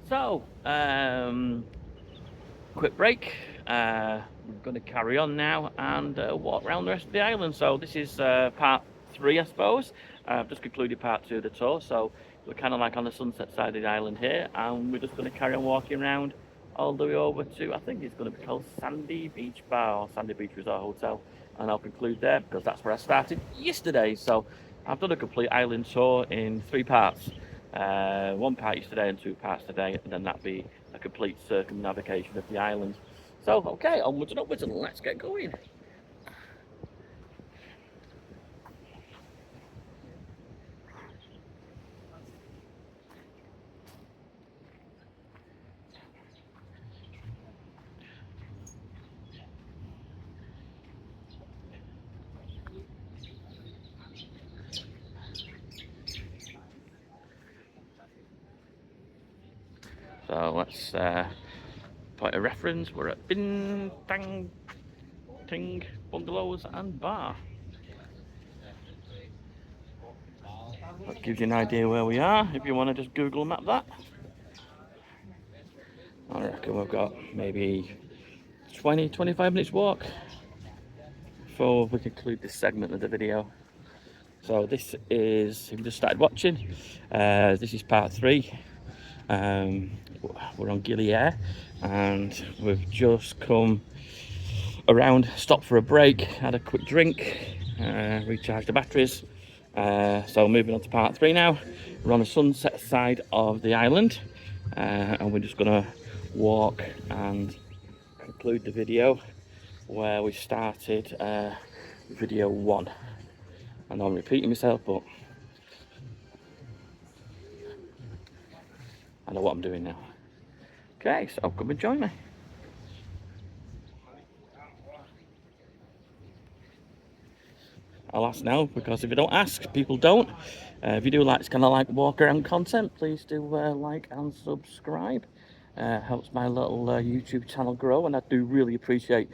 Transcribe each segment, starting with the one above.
So, quick break. We're going to carry on now and walk around the rest of the island. So this is part 3, I suppose. I've just concluded part 2 of the tour. So we're kind of like on the sunset side of the island here, and we're just going to carry on walking around all the way over to, I think it's going to be called Sandy Beach Bar or Sandy Beach Resort Hotel, and I'll conclude there because that's where I started yesterday. So I've done a complete island tour in 3 parts. 1 part yesterday and 2 parts today, and then that'll be a complete circumnavigation of the island. So, okay, onwards and upwards, and let's get going. So let's point of reference. We're at Bin Tang Ting Bungalows and Bar. That gives you an idea where we are if you want to just Google map that. I reckon we've got maybe 20-25 minutes walk before we conclude this segment of the video. So this is, if you just started watching, this is part 3. We're on Gili Air and we've just come around, stopped for a break, had a quick drink, recharged the batteries. So moving on to part 3 now. We're on the sunset side of the island, and we're just gonna walk and conclude the video where we started video 1. I know I'm repeating myself, but I know what I'm doing now. Okay, so come and join me. I'll ask now, because if you don't ask, people don't. If you do like this kind of like walk around content, please do like and subscribe. Helps my little YouTube channel grow, and I do really appreciate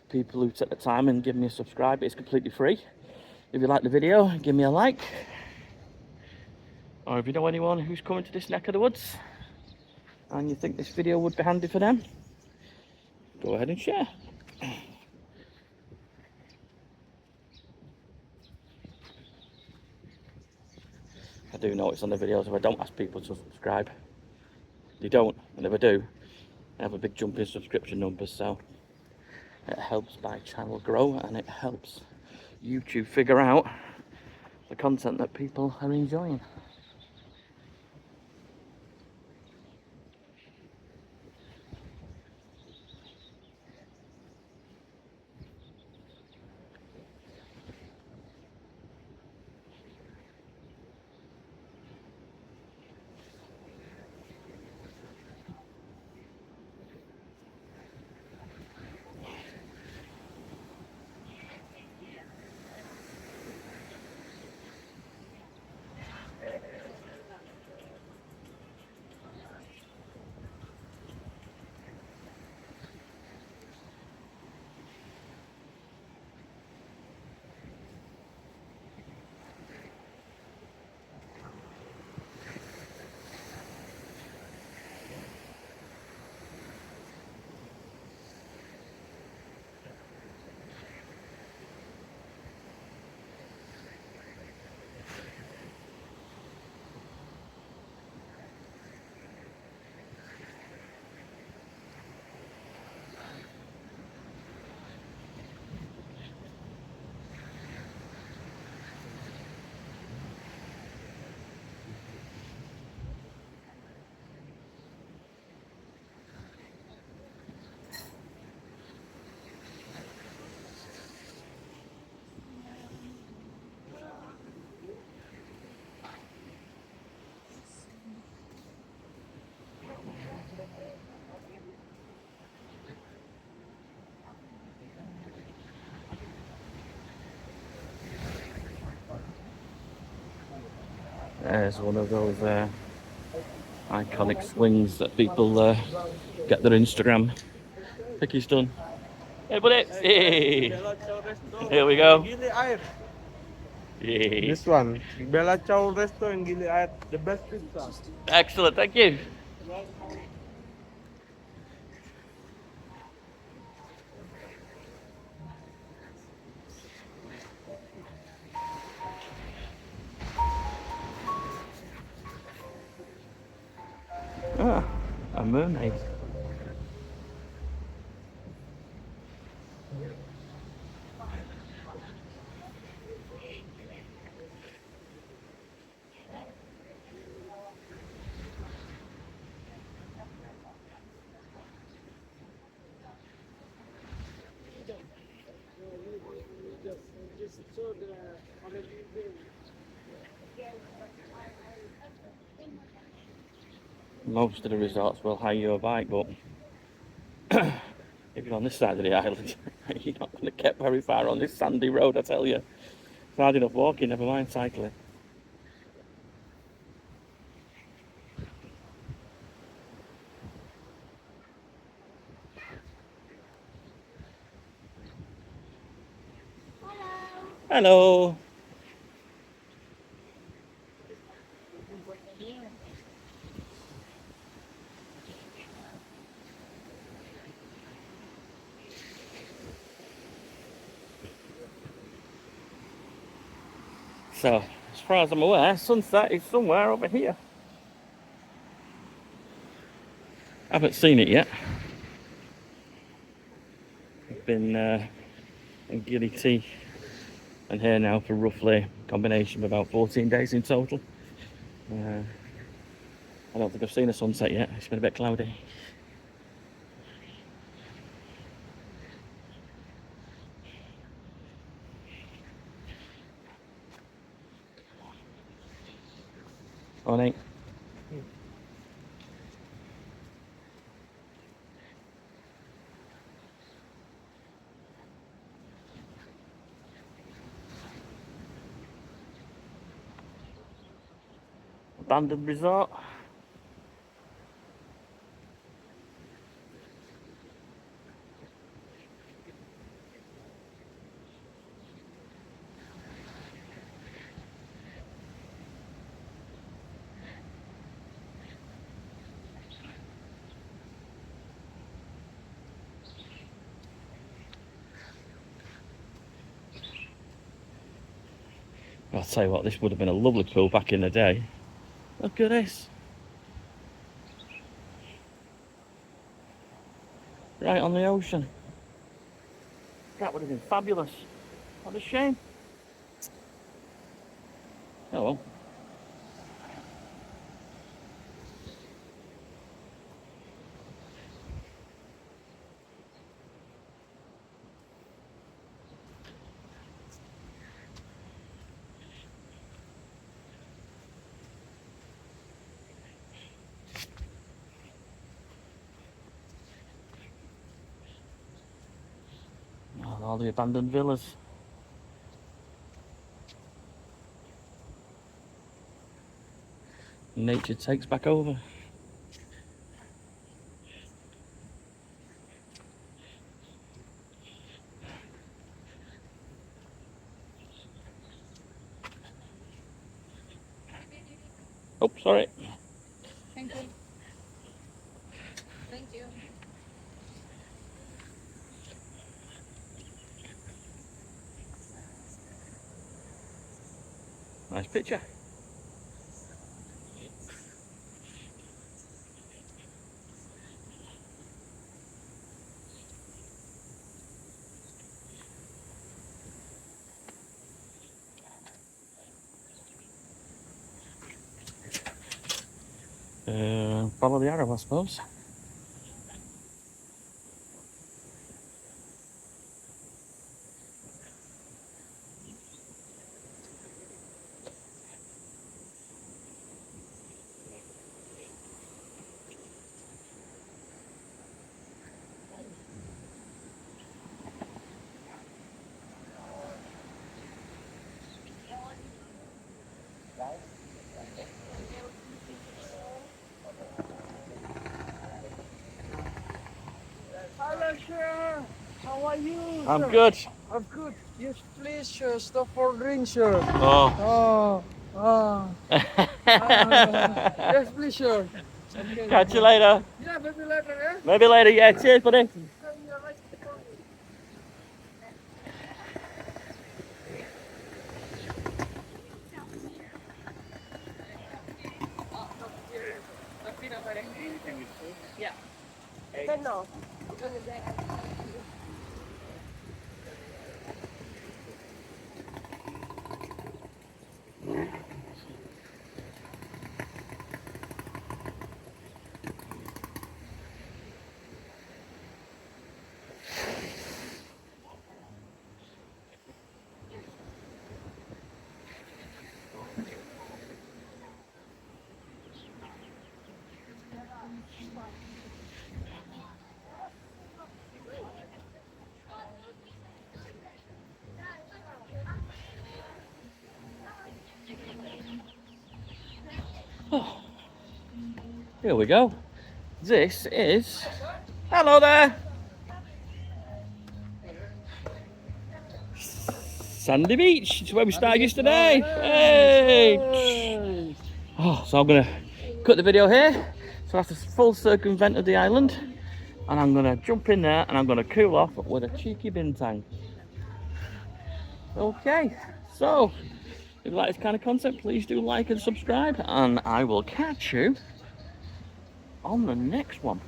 people who take the time and give me a subscribe. It's completely free. If you like the video, give me a like. Or if you know anyone who's coming to this neck of the woods and you think this video would be handy for them, go ahead and share. I do notice on the videos if I don't ask people to subscribe, they don't, and if I do, I have a big jump in subscription numbers, so it helps my channel grow and it helps YouTube figure out the content that people are enjoying. There's one of those iconic swings that people get their Instagram pickies done. Hey buddy! Hey! Here we go. Gili Air. Yay. This one, Bella Chow Resto in Gili Air, the best pizza. Excellent, thank you. Ah, a mermaid. Most of the resorts will hire you a bike, but if you're on this side of the island, you're not going to get very far on this sandy road, I tell you. It's hard enough walking, never mind cycling. Hello. So, as far as I'm aware, sunset is somewhere over here. I haven't seen it yet. I've been in Gili and here now for roughly a combination of about 14 days in total. I don't think I've seen a sunset yet. It's been a bit cloudy. Morning. Abandoned resort. I'll tell you what, this would have been a lovely pool back in the day. Look at this. Right on the ocean. That would have been fabulous. What a shame. Oh well. Oh, all the abandoned villas. Nature takes back over. Oh, sorry. Thank you. Thank you. Nice picture. Follow the arrow, I suppose. Hello, sir. How are you? I'm sir? good. I'm good. Yes, please, sir. Stop for drink, sir. Oh. Oh, oh. Yes, please, sir. Okay. Catch you later. Yeah, maybe later, yeah? Maybe later. Yeah. Cheers, buddy. Yeah. Oh, here we go. This is. Hello there. Sandy Beach. It's where we started yesterday. Hey. Hey. Oh, so I'm gonna cut the video here. So that's a full circumvent of the island, and I'm gonna jump in there and I'm gonna cool off with a cheeky bintang. Okay, so if you like this kind of content, please do like and subscribe, and I will catch you on the next one.